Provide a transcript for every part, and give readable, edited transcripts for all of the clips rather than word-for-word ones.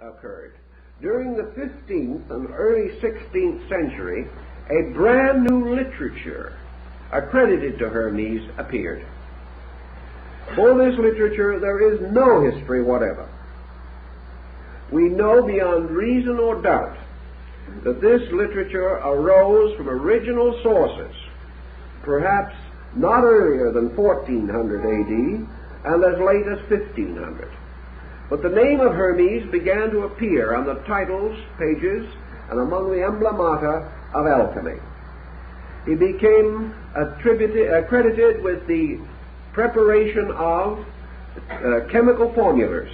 occurred. During the 15th and early 16th century, a brand new literature accredited to Hermes appeared. For this literature there is no history whatever. We know beyond reason or doubt that this literature arose from original sources, perhaps not earlier than 1400 AD and as late as 1500. But the name of Hermes began to appear on the titles, pages, and among the emblemata of alchemy. He became accredited with the preparation of chemical formulas,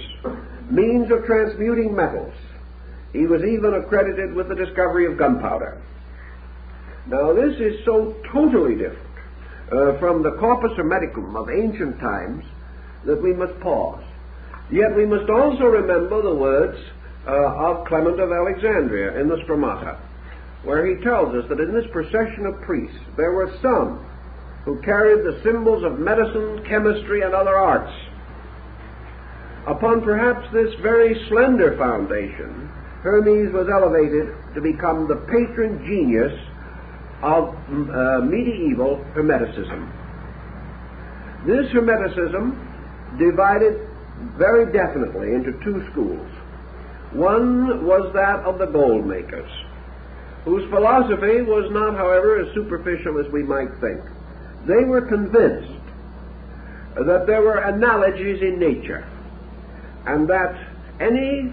means of transmuting metals. He was even accredited with the discovery of gunpowder. Now this is so totally different from the corpus hermeticum of ancient times that we must pause. Yet we must also remember the words of Clement of Alexandria in the Stromata, where he tells us that in this procession of priests there were some who carried the symbols of medicine, chemistry, and other arts. Upon perhaps this very slender foundation, Hermes was elevated to become the patron genius of medieval Hermeticism. This Hermeticism divided very definitely into two schools. One was that of the gold makers, whose philosophy was not, however, as superficial as we might think. They were convinced that there were analogies in nature, and that any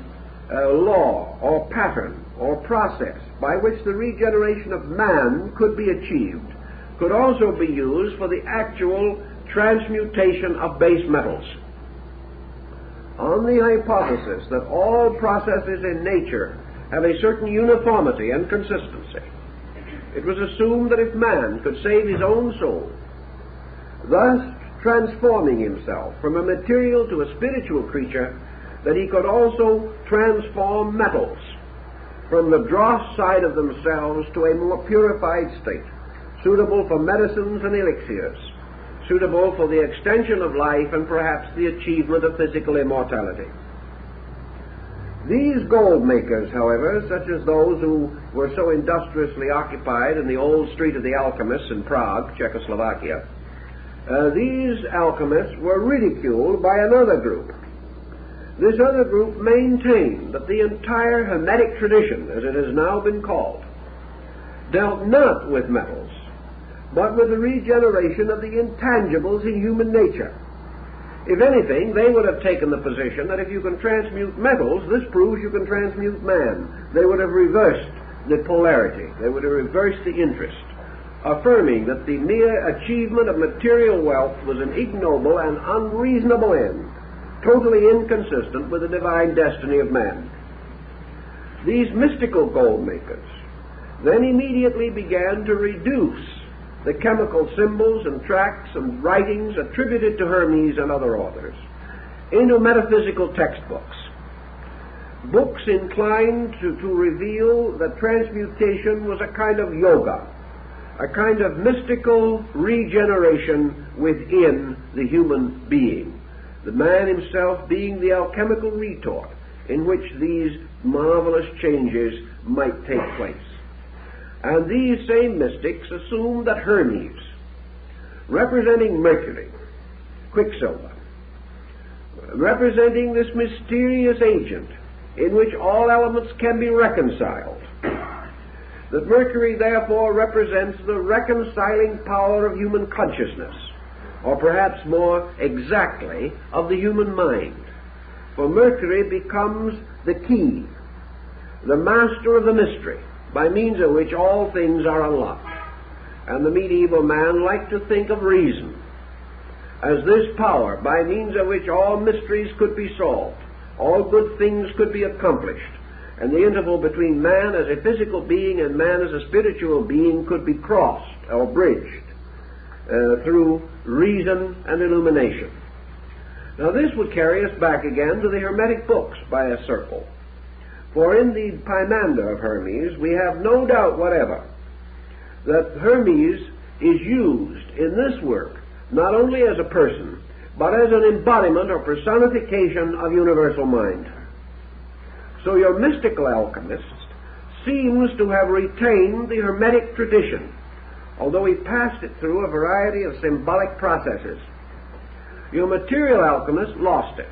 law or pattern or process by which the regeneration of man could be achieved could also be used for the actual transmutation of base metals. On the hypothesis that all processes in nature have a certain uniformity and consistency, it was assumed that if man could save his own soul, thus transforming himself from a material to a spiritual creature, that he could also transform metals from the dross side of themselves to a more purified state, suitable for medicines and elixirs, suitable for the extension of life and perhaps the achievement of physical immortality. These gold makers, however, such as those who were so industriously occupied in the old street of the alchemists in Prague, Czechoslovakia, these alchemists were ridiculed by another group. This other group maintained that the entire Hermetic tradition, as it has now been called, dealt not with metals, but with the regeneration of the intangibles in human nature. If anything, they would have taken the position that if you can transmute metals, this proves you can transmute man. They would have reversed the polarity. They would have reversed the interest, affirming that the mere achievement of material wealth was an ignoble and unreasonable end, totally inconsistent with the divine destiny of man. These mystical gold makers then immediately began to reduce the chemical symbols and tracts and writings attributed to Hermes and other authors into metaphysical textbooks, books inclined to reveal that transmutation was a kind of yoga, a kind of mystical regeneration within the human being, the man himself being the alchemical retort in which these marvelous changes might take place. And these same mystics assumed that Hermes, representing Mercury, quicksilver, representing this mysterious agent in which all elements can be reconciled, that Mercury therefore represents the reconciling power of human consciousness, or perhaps more exactly of the human mind. For Mercury becomes the key, the master of the mystery, by means of which all things are unlocked. And the medieval man liked to think of reason as this power by means of which all mysteries could be solved, all good things could be accomplished, and the interval between man as a physical being and man as a spiritual being could be crossed or bridged through reason and illumination. Now this would carry us back again to the Hermetic books by a circle. For in the Pymander of Hermes we have no doubt whatever that Hermes is used in this work not only as a person, but as an embodiment or personification of universal mind. So your mystical alchemist seems to have retained the Hermetic tradition, although he passed it through a variety of symbolic processes. Your material alchemist lost it.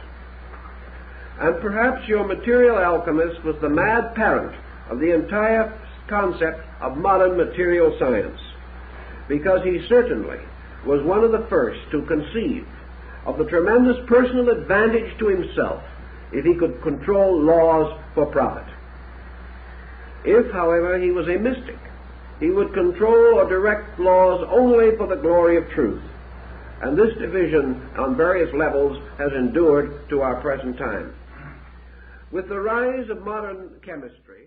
And perhaps your material alchemist was the mad parent of the entire concept of modern material science, because he certainly was one of the first to conceive of the tremendous personal advantage to himself if he could control laws for profit. If, however, he was a mystic, he would control or direct laws only for the glory of truth. And this division on various levels has endured to our present time. With the rise of modern chemistry,